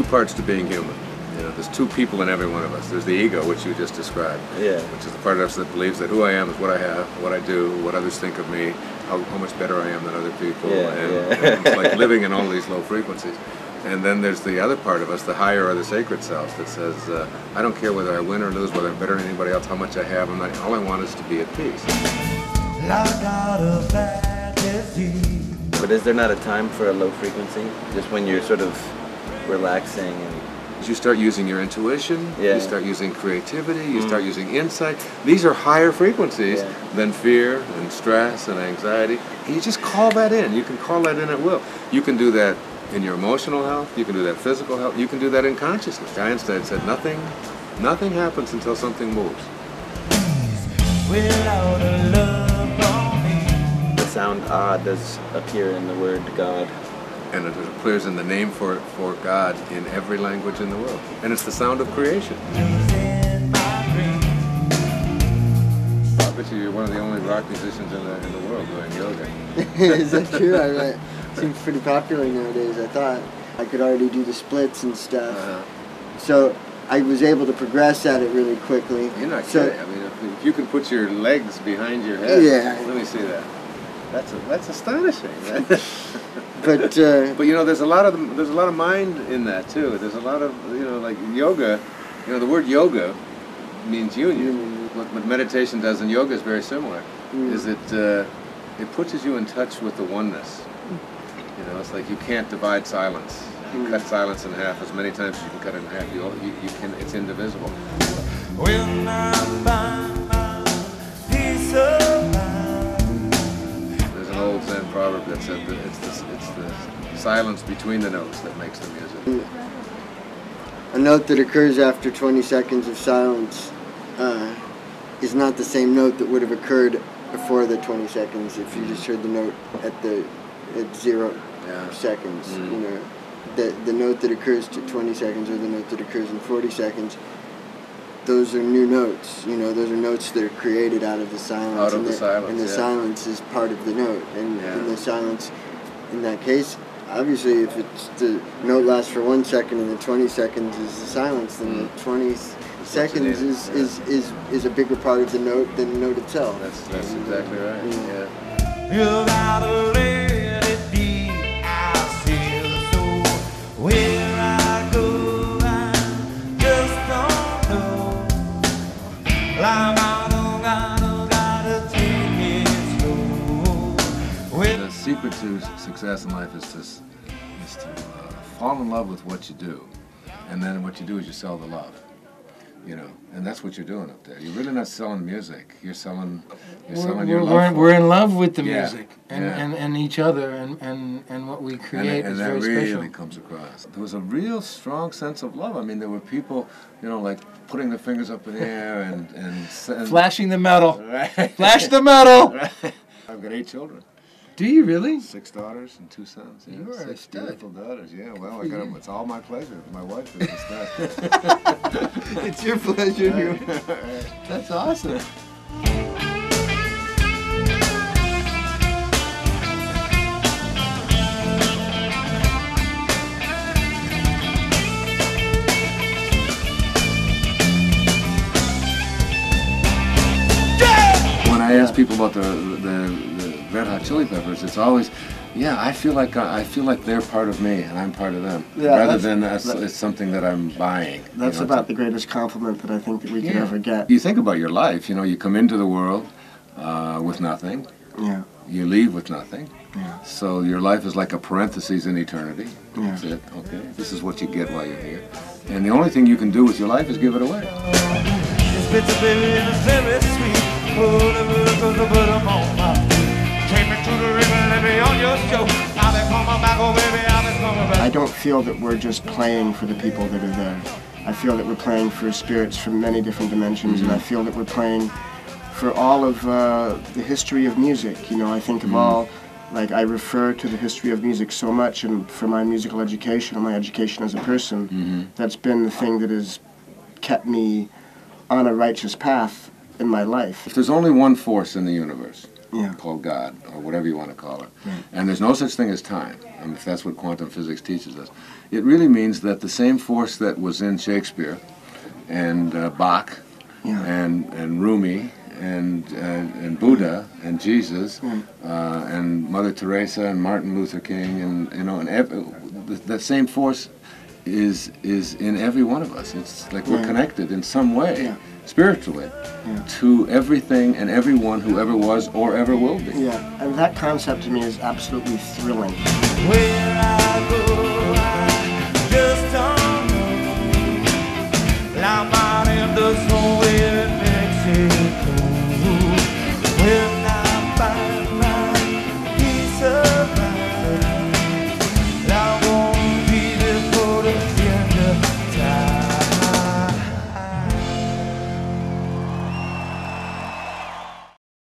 parts to being human. You know, there's two people in every one of us. There's the ego, which you just described, which is the part of us that believes that who I am is what I have, what I do, what others think of me, how much better I am than other people, and it's like living in all these low frequencies. And then there's the other part of us, the higher or the sacred self, that says, I don't care whether I win or lose, whether I'm better than anybody else, how much I have, all I want is to be at peace. But is there not a time for a low frequency? Just when you're sort of relaxing and... You start using your intuition, you start using creativity, you start using insight. These are higher frequencies than fear and stress and anxiety. And you just call that in. You can call that in at will. You can do that in your emotional health, you can do that physical health, you can do that in consciousness. Einstein said nothing happens until something moves. The sound "ah" does appear in the word God. And it appears in the name for God in every language in the world. And it's the sound of creation. I bet you're one of the only rock musicians in the world doing yoga. Is that true? It seems pretty popular nowadays. I thought I could already do the splits and stuff. So I was able to progress at it really quickly. You're not kidding. I mean, if you can put your legs behind your head. Let me see that. That's astonishing. But you know, there's a lot of mind in that too. There's a lot of, you know, like yoga. You know, the word yoga means union. What meditation does, and yoga is very similar. Is it pushes you in touch with the oneness. You know, it's like you can't divide silence. You cut silence in half as many times as you can cut it in half. You can. It's indivisible. When I find my peace of mind. There's an old Zen proverb that said that it's the silence between the notes that makes the music. A note that occurs after 20 seconds of silence is not the same note that would have occurred before the 20 seconds if you just heard the note at 0 seconds. You know, the note that occurs to 20 seconds or the note that occurs in 40 seconds, those are new notes. You know, those are notes that are created out of the silence. Out of the silence, and the silence is part of the note. And the silence, in that case, obviously, if the note lasts for 1 second and the 20 seconds is the silence, then the 20 seconds is a bigger part of the note than the note itself. That's exactly right. You gotta let it be. I feel so. Where I go, I just don't know. Gotta take it slow. The secret to success in life is to fall in love with what you do, and then what you do is you sell the love. You know, and that's what you're doing up there. You're really not selling music. You're selling your love. We're in love with the music and each other and what we create is very special. And that really comes across. There was a real strong sense of love. I mean, there were people, you know, like putting their fingers up in the air and flashing the metal. Right. Flash the metal. Right. I've got 8 children. Do you really? 6 daughters and 2 sons. Yeah. You are 6 a stud. beautiful daughters. Yeah, well, I got them. It's all my pleasure. My wife is a stud. It's your pleasure. That's awesome. When I ask people about the Red Hot Chili Peppers, it's always, I feel like they're part of me and I'm part of them, rather than it's something that I'm buying. That's about the greatest compliment that I think that we could ever get. You think about your life. You know, you come into the world with nothing. Yeah. You leave with nothing. Yeah. So your life is like a parenthesis in eternity. Yeah. That's it. Okay. This is what you get while you're here, and the only thing you can do with your life is give it away. I don't feel that we're just playing for the people that are there. I feel that we're playing for spirits from many different dimensions, and I feel that we're playing for all of the history of music. You know, I think of all, like I refer to the history of music so much, and for my musical education and my education as a person, that's been the thing that has kept me on a righteous path in my life. If there's only one force in the universe, yeah, called God, or whatever you want to call it, right, and there's no such thing as time, I mean, if that's what quantum physics teaches us, it really means that the same force that was in Shakespeare and Bach, yeah, and Rumi and Buddha and Jesus, and Mother Teresa and Martin Luther King, and you know, and that same force is in every one of us. It's like we're connected in some way, yeah, spiritually, yeah, to everything and everyone who ever was or ever will be. Yeah, and that concept to me is absolutely thrilling. Where I go.